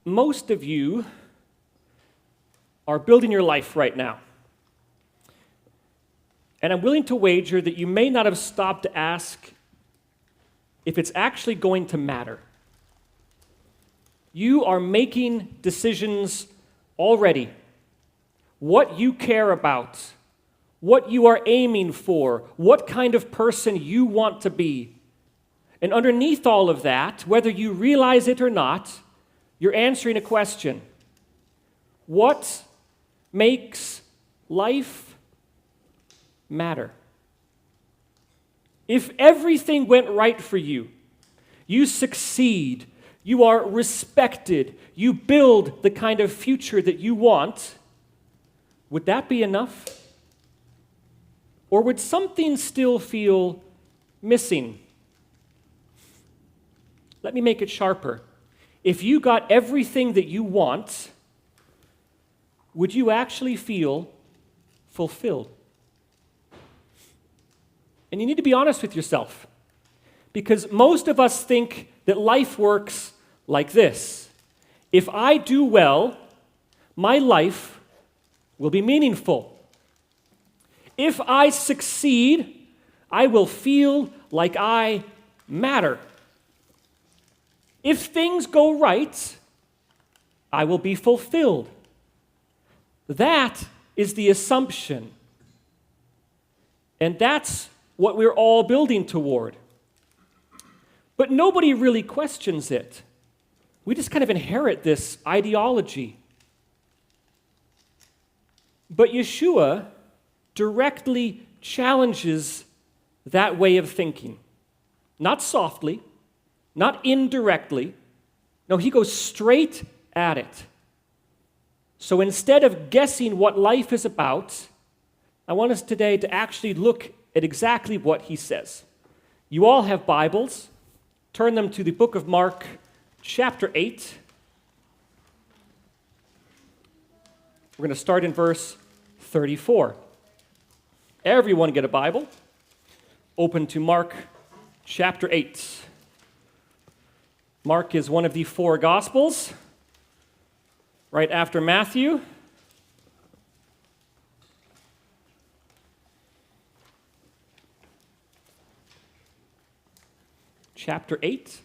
most of you are building your life right now. And I'm willing to wager that you may not have stopped to ask if it's actually going to matter. You are making decisions already. What you care about, what you are aiming for, what kind of person you want to be. And underneath all of that, whether you realize it or not, you're answering a question. What makes life matter? If everything went right for you, you succeed, you are respected, you build the kind of future that you want, would that be enough? Or would something still feel missing? Let me make it sharper. If you got everything that you want, would you actually feel fulfilled? And you need to be honest with yourself, because most of us think that life works like this. If I do well, my life will be meaningful. If I succeed, I will feel like I matter. If things go right, I will be fulfilled. That is the assumption. And that's what we're all building toward. But nobody really questions it. We just kind of inherit this ideology. But Yeshua directly challenges that way of thinking. Not softly, not indirectly. No, he goes straight at it. So instead of guessing what life is about, I want us today to actually look at exactly what he says. You all have Bibles. Turn them to the book of Mark, chapter 8. We're going to start in verse 34. Everyone get a Bible. Open to Mark, chapter 8. Mark is one of the four Gospels, right after Matthew. Chapter 8.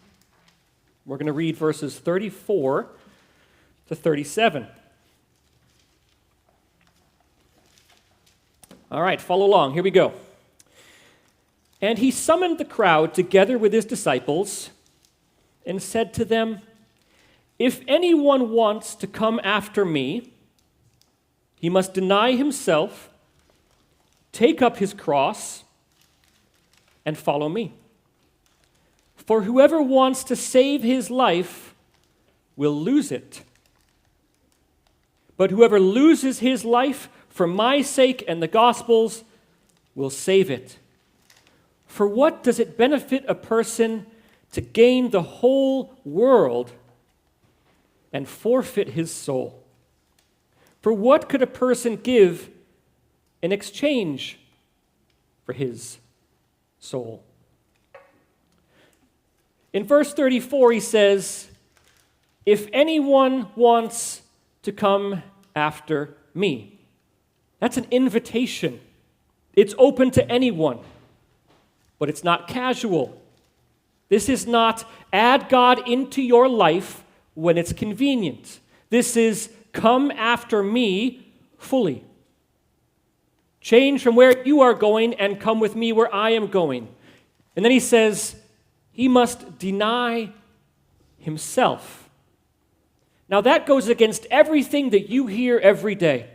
We're going to read verses 34 to 37. All right, follow along. Here we go. And he summoned the crowd together with his disciples and said to them, "If anyone wants to come after me, he must deny himself, take up his cross, and follow me. For whoever wants to save his life will lose it. But whoever loses his life for my sake and the gospel's will save it. For what does it benefit a person to gain the whole world and forfeit his soul? For what could a person give in exchange for his soul?" In verse 34, he says, "If anyone wants to come after me." That's an invitation. It's open to anyone, but it's not casual. This is not add God into your life when it's convenient. This is come after me fully. Change from where you are going and come with me where I am going. And then he says, he must deny himself. Now that goes against everything that you hear every day.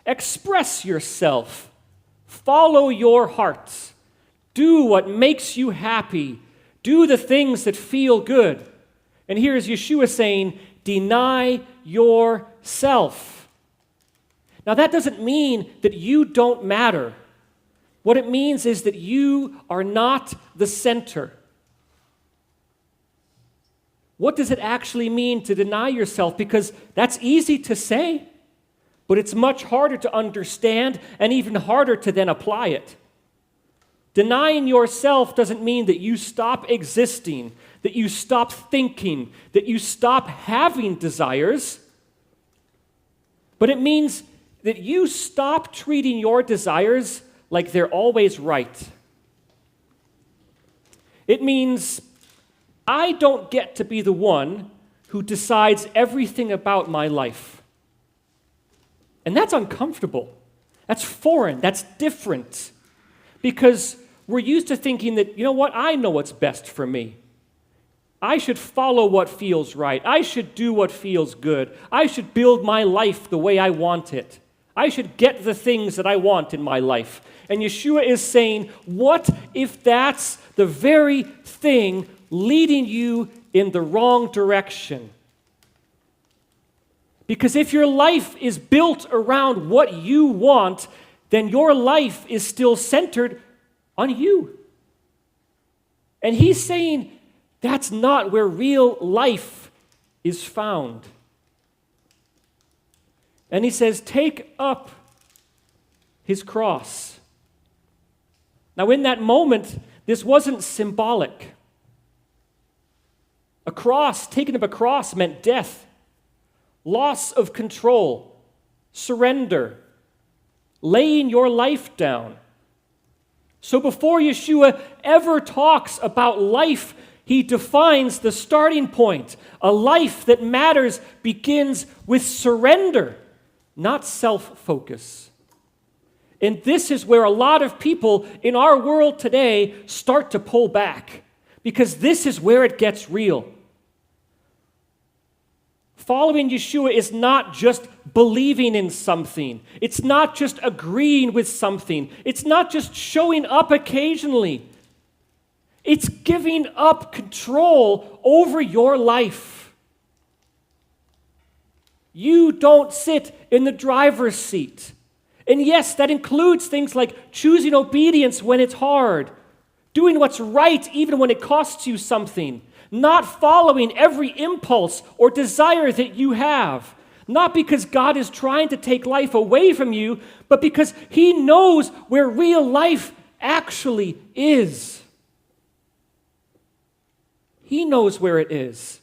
Express yourself. Follow your heart. Do what makes you happy. Do the things that feel good. And here is Yeshua saying, deny yourself. Now that doesn't mean that you don't matter. What it means is that you are not the center. What does it actually mean to deny yourself? Because that's easy to say, but it's much harder to understand and even harder to then apply it. Denying yourself doesn't mean that you stop existing, that you stop thinking, that you stop having desires, but it means that you stop treating your desires like they're always right. It means I don't get to be the one who decides everything about my life. And that's uncomfortable. That's foreign. That's different. Because we're used to thinking that, you know what, I know what's best for me. I should follow what feels right. I should do what feels good. I should build my life the way I want it. I should get the things that I want in my life. And Yeshua is saying, what if that's the very thing leading you in the wrong direction? Because if your life is built around what you want, then your life is still centered on you. And he's saying that's not where real life is found. And he says, take up his cross. Now, in that moment, this wasn't symbolic. A cross, taking up a cross, meant death, loss of control, surrender, laying your life down. So before Yeshua ever talks about life, he defines the starting point. A life that matters begins with surrender, not self-focus. And this is where a lot of people in our world today start to pull back, because this is where it gets real. Following Yeshua is not just believing in something. It's not just agreeing with something. It's not just showing up occasionally. It's giving up control over your life. You don't sit in the driver's seat. And yes, that includes things like choosing obedience when it's hard, doing what's right even when it costs you something, not following every impulse or desire that you have, not because God is trying to take life away from you, but because he knows where real life actually is. He knows where it is.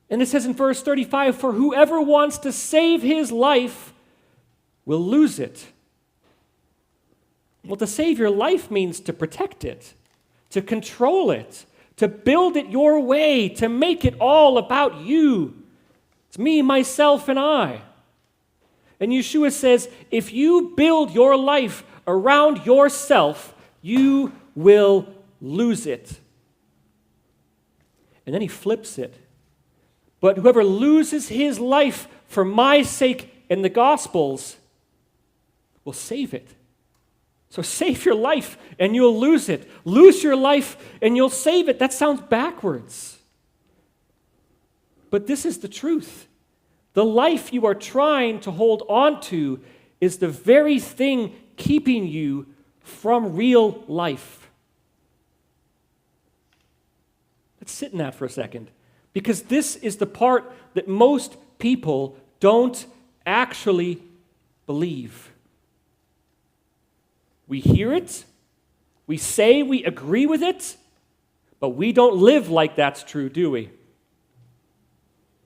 And it says in verse 35, for whoever wants to save his life will lose it. Well, to save your life means to protect it, to control it, to build it your way, to make it all about you. It's me, myself, and I. And Yeshua says, if you build your life around yourself, you will lose it. And then he flips it. But whoever loses his life for my sake in the Gospels will save it. So save your life and you'll lose it. Lose your life and you'll save it. That sounds backwards. But this is the truth. The life you are trying to hold on to is the very thing keeping you from real life. Let's sit in that for a second. Because this is the part that most people don't actually believe. We hear it, we say we agree with it, but we don't live like that's true, do we?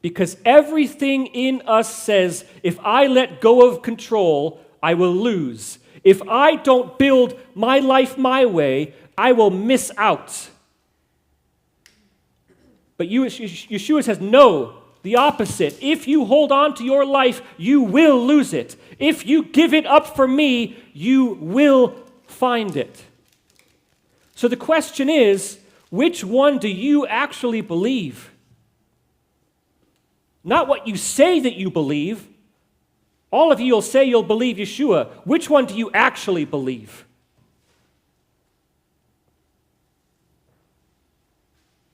Because everything in us says, if I let go of control, I will lose. If I don't build my life my way, I will miss out. But Yeshua says, no, the opposite. If you hold on to your life, you will lose it. If you give it up for me, you will find it. So the question is, which one do you actually believe? Not what you say that you believe. All of you will say you'll believe Yeshua. Which one do you actually believe?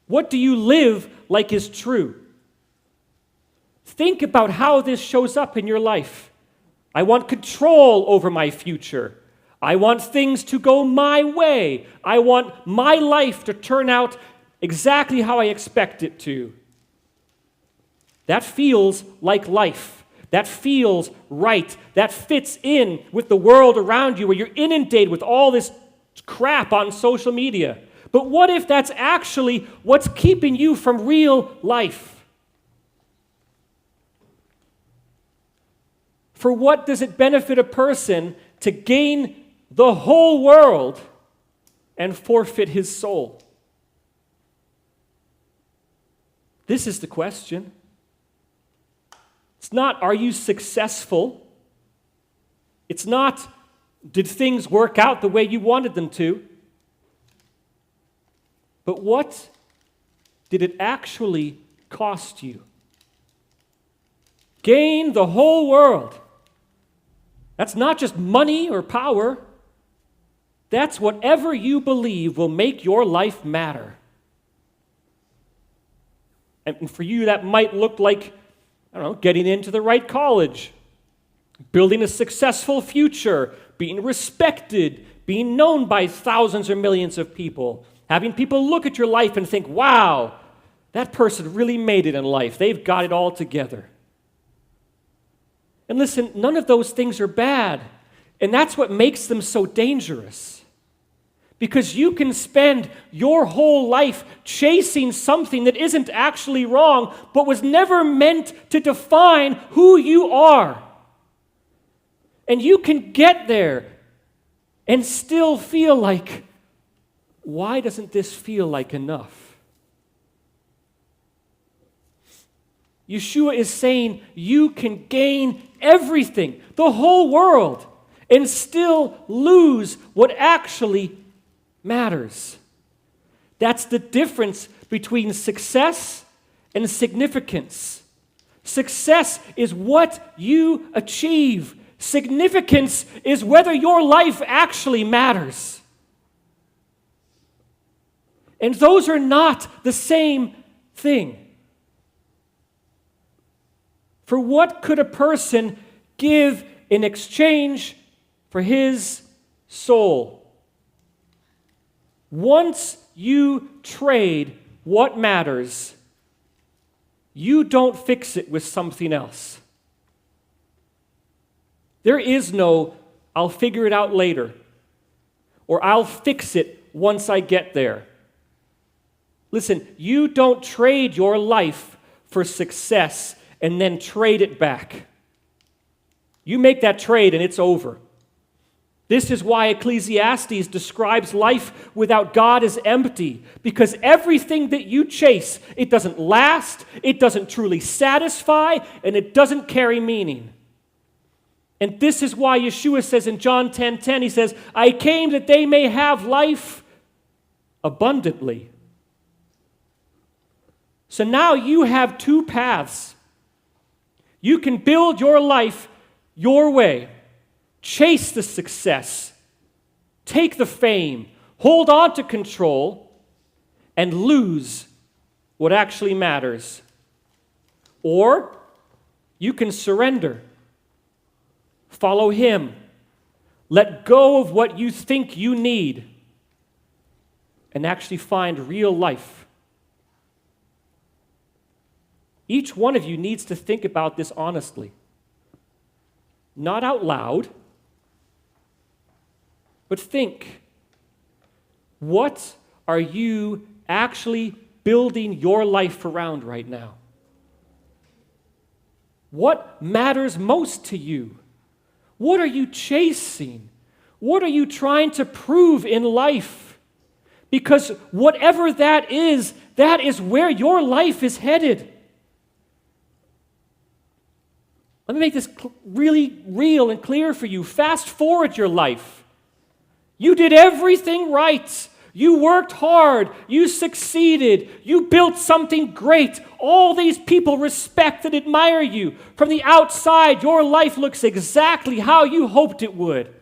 What do you live like is true? Think about how this shows up in your life. I want control over my future. I want things to go my way. I want my life to turn out exactly how I expect it to. That feels like life. That feels right. That fits in with the world around you where you're inundated with all this crap on social media. But what if that's actually what's keeping you from real life? For what does it benefit a person to gain the whole world and forfeit his soul? This is the question. It's not, are you successful? It's not, did things work out the way you wanted them to? But what did it actually cost you? Gain the whole world. That's not just money or power. That's whatever you believe will make your life matter. And for you, that might look like, getting into the right college, building a successful future, being respected, being known by thousands or millions of people, having people look at your life and think, wow, that person really made it in life. They've got it all together. And listen, none of those things are bad. And that's what makes them so dangerous. Because you can spend your whole life chasing something that isn't actually wrong, but was never meant to define who you are. And you can get there and still feel like, why doesn't this feel like enough? Yeshua is saying you can gain everything, the whole world, and still lose what actually matters. That's the difference between success and significance. Success is what you achieve. Significance is whether your life actually matters. And those are not the same thing. For what could a person give in exchange for his soul? Once you trade what matters, you don't fix it with something else. There is no, I'll figure it out later, or I'll fix it once I get there. Listen, you don't trade your life for success and then trade it back. You make that trade and it's over. This is why Ecclesiastes describes life without God as empty, because everything that you chase, it doesn't last, it doesn't truly satisfy, and it doesn't carry meaning. And this is why Yeshua says in John 10:10, he says, I came that they may have life abundantly. So now you have two paths. You can build your life your way. Chase the success, take the fame, hold on to control, and lose what actually matters. Or you can surrender, follow Him, let go of what you think you need, and actually find real life. Each one of you needs to think about this honestly. Not out loud, but think, what are you actually building your life around right now? What matters most to you? What are you chasing? What are you trying to prove in life? Because whatever that is where your life is headed. Let me make this really real and clear for you. Fast forward your life. You did everything right. You worked hard. You succeeded. You built something great. All these people respect and admire you. From the outside, your life looks exactly how you hoped it would.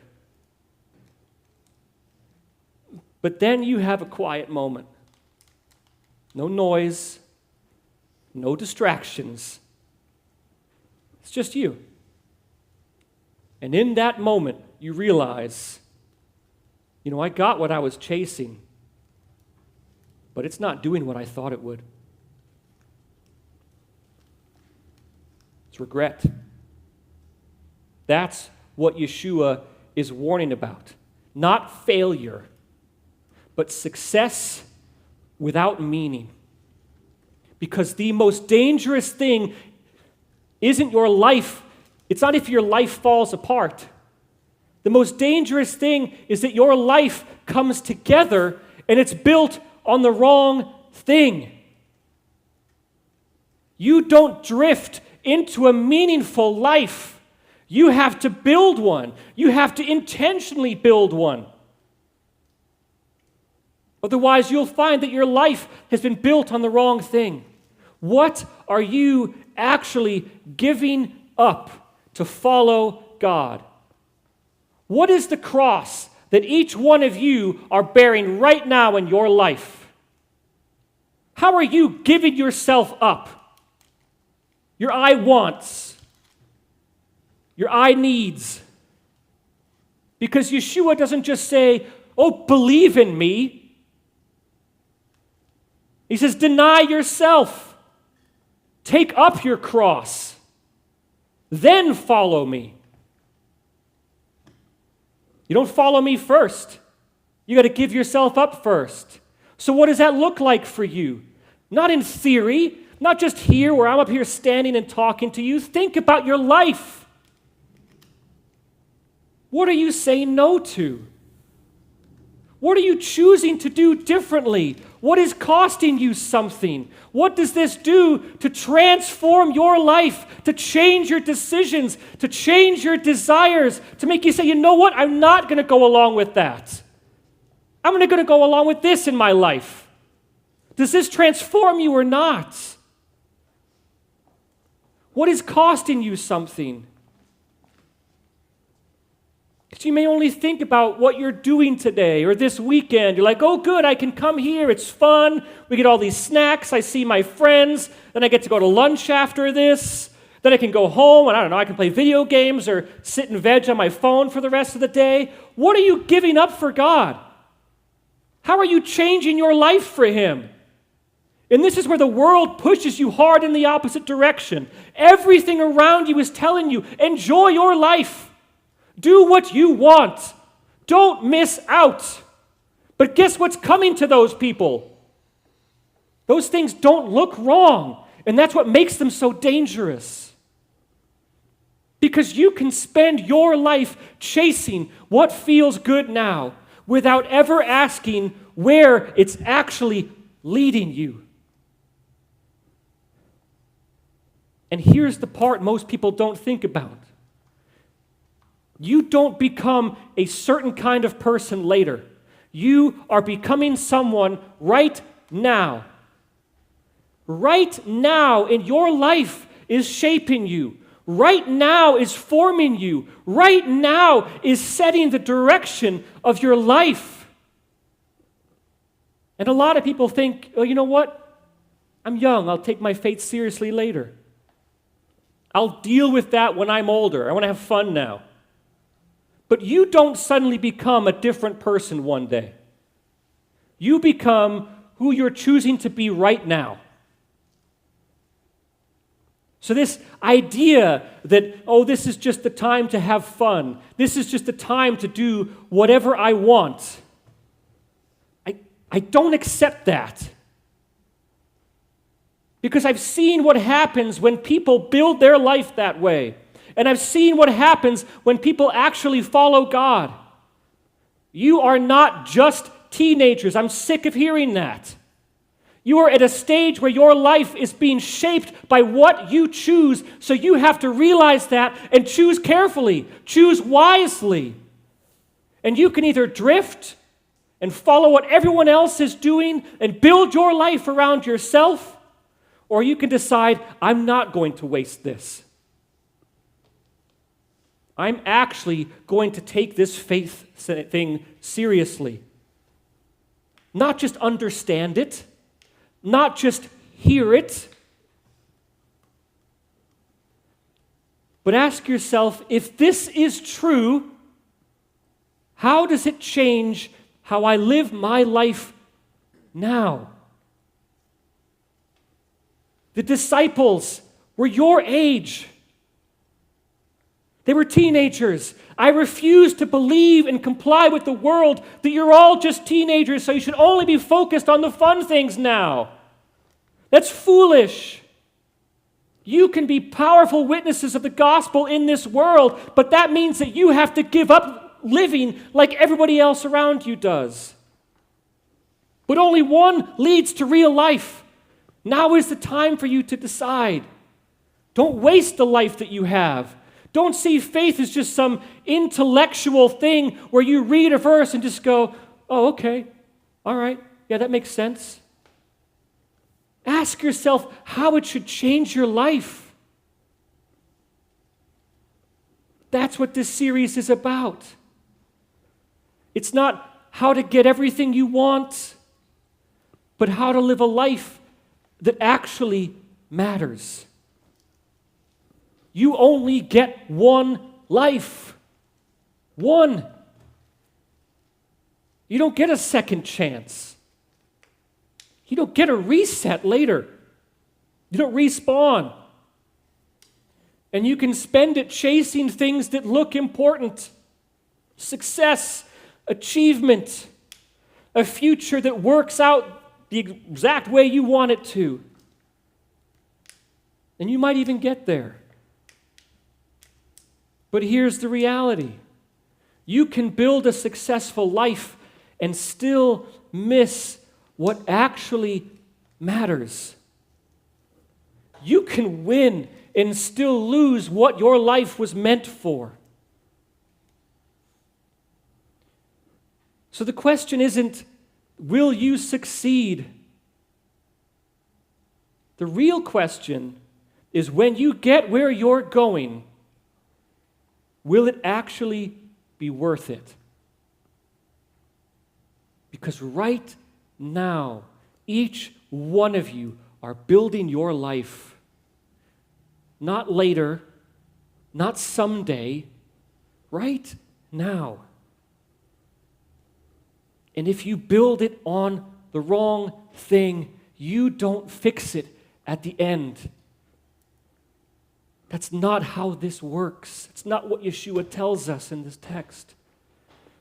But then you have a quiet moment. No noise. No distractions. It's just you. And in that moment, you realize, I got what I was chasing, but it's not doing what I thought it would. It's regret. That's what Yeshua is warning about. Not failure, but success without meaning. Because the most dangerous thing isn't your life. It's not if your life falls apart. The most dangerous thing is that your life comes together and it's built on the wrong thing. You don't drift into a meaningful life. You have to build one. You have to intentionally build one. Otherwise, you'll find that your life has been built on the wrong thing. What are you actually giving up to follow God? What is the cross that each one of you are bearing right now in your life? How are you giving yourself up? Your I wants, your I needs. Because Yeshua doesn't just say, oh, believe in me. He says, deny yourself. Take up your cross. Then follow me. You don't follow me first. You got to give yourself up first. So what does that look like for you? Not in theory, not just here where I'm up here standing and talking to you. Think about your life. What are you saying no to? What are you choosing to do differently? What is costing you something? What does this do to transform your life, to change your decisions, to change your desires, to make you say, you know what, I'm not going to go along with that. I'm going to go along with this in my life. Does this transform you or not? What is costing you something? Because you may only think about what you're doing today or this weekend. You're like, oh, good, I can come here. It's fun. We get all these snacks. I see my friends. Then I get to go to lunch after this. Then I can go home and I don't know, I can play video games or sit and veg on my phone for the rest of the day. What are you giving up for God? How are you changing your life for Him? And this is where the world pushes you hard in the opposite direction. Everything around you is telling you, enjoy your life. Do what you want. Don't miss out. But guess what's coming to those people? Those things don't look wrong, and that's what makes them so dangerous. Because you can spend your life chasing what feels good now without ever asking where it's actually leading you. And here's the part most people don't think about. You don't become a certain kind of person later. You are becoming someone right now. Right now in your life is shaping you. Right now is forming you. Right now is setting the direction of your life. And a lot of people think, oh, you know what? I'm young. I'll take my faith seriously later. I'll deal with that when I'm older. I want to have fun now. But you don't suddenly become a different person one day. You become who you're choosing to be right now. So this idea that, oh, this is just the time to have fun. This is just the time to do whatever I want. I don't accept that. Because I've seen what happens when people build their life that way. And I've seen what happens when people actually follow God. You are not just teenagers. I'm sick of hearing that. You are at a stage where your life is being shaped by what you choose, so you have to realize that and choose carefully, choose wisely. And you can either drift and follow what everyone else is doing and build your life around yourself, or you can decide, I'm not going to waste this. I'm actually going to take this faith thing seriously. Not just understand it, not just hear it, but ask yourself, if this is true, how does it change how I live my life now? The disciples were your age. They were teenagers. I refuse to believe and comply with the world that you're all just teenagers, so you should only be focused on the fun things now. That's foolish. You can be powerful witnesses of the gospel in this world, but that means that you have to give up living like everybody else around you does. But only one leads to real life. Now is the time for you to decide. Don't waste the life that you have. Don't see faith as just some intellectual thing where you read a verse and just go, oh, okay, all right, yeah, that makes sense. Ask yourself how it should change your life. That's what this series is about. It's not how to get everything you want, but how to live a life that actually matters. You only get one life. One. You don't get a second chance. You don't get a reset later. You don't respawn. And you can spend it chasing things that look important. Success, achievement, a future that works out the exact way you want it to. And you might even get there. But here's the reality. You can build a successful life and still miss what actually matters. You can win and still lose what your life was meant for. So the question isn't, will you succeed? The real question is, when you get where you're going, will it actually be worth it? Because right now, each one of you are building your life. Not later, not someday, right now. And if you build it on the wrong thing, you don't fix it at the end. That's not how this works. It's not what Yeshua tells us in this text.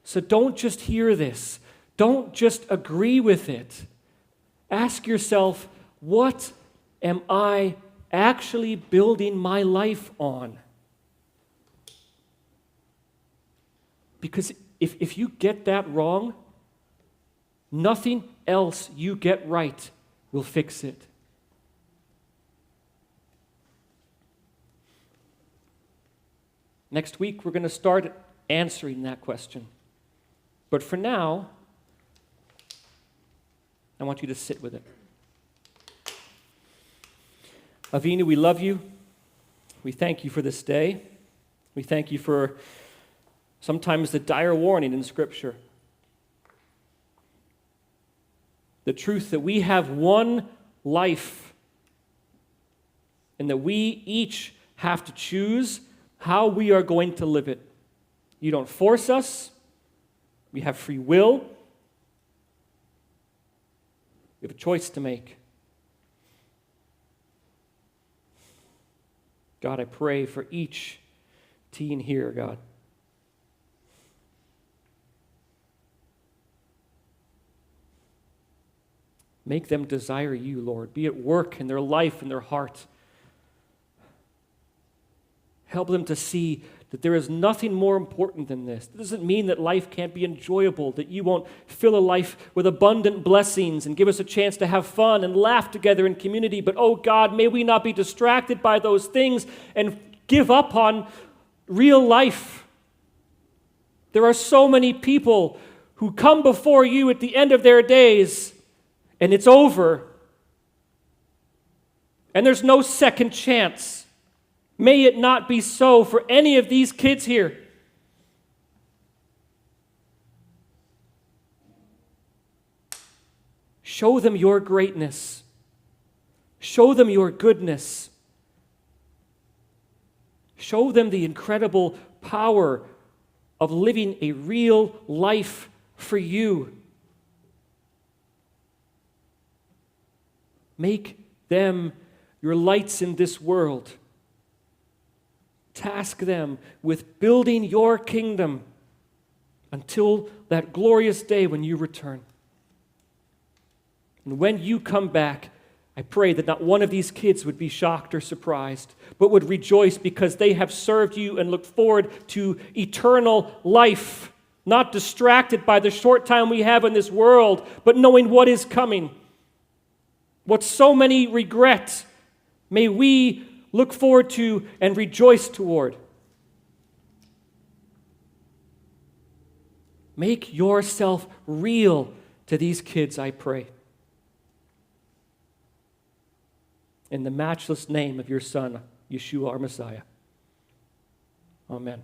So don't just hear this. Don't just agree with it. Ask yourself, what am I actually building my life on? Because if you get that wrong, nothing else you get right will fix it. Next week, we're going to start answering that question. But for now, I want you to sit with it. Avinu, we love you. We thank you for this day. We thank you for sometimes the dire warning in Scripture. The truth that we have one life and that we each have to choose how we are going to live it. You don't force us. We have free will. We have a choice to make. God, I pray for each teen here, God. Make them desire you, Lord. Be at work in their life, in their heart. Help them to see that there is nothing more important than this. It doesn't mean that life can't be enjoyable, that you won't fill a life with abundant blessings and give us a chance to have fun and laugh together in community. But, oh God, may we not be distracted by those things and give up on real life. There are so many people who come before you at the end of their days and it's over. And there's no second chance. May it not be so for any of these kids here. Show them your greatness. Show them your goodness. Show them the incredible power of living a real life for you. Make them your lights in this world. task them with building your kingdom until that glorious day when you return. And when you come back, I pray that not one of these kids would be shocked or surprised, but would rejoice because they have served you and look forward to eternal life, not distracted by the short time we have in this world, but knowing what is coming. What so many regret, may we look forward to and rejoice toward. Make yourself real to these kids, I pray. In the matchless name of your Son, Yeshua, our Messiah. Amen.